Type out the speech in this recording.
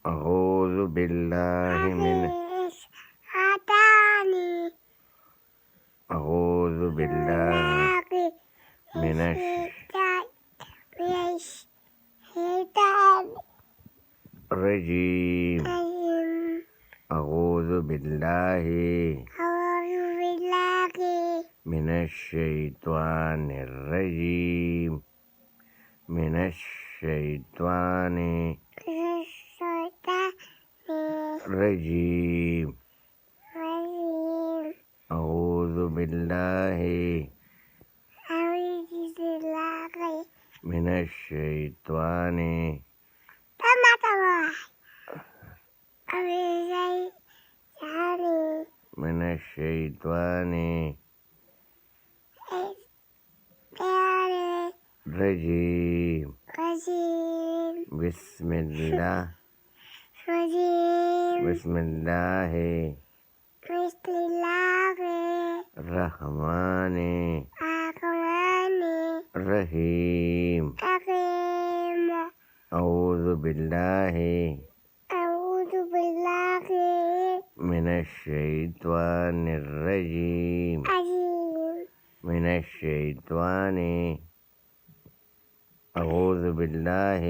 أعوذ بالله من أعوذ بالله من الرجيم أعوذ بالله من الشيطان الرجيم من الشيطان الرجيم أعوذ بالله من الشيطان من الشيطان الرجيم بسم الله الرحمن الرحيم أعوذ بالله من الشيطان الرجيم من الشيطان أعوذ بالله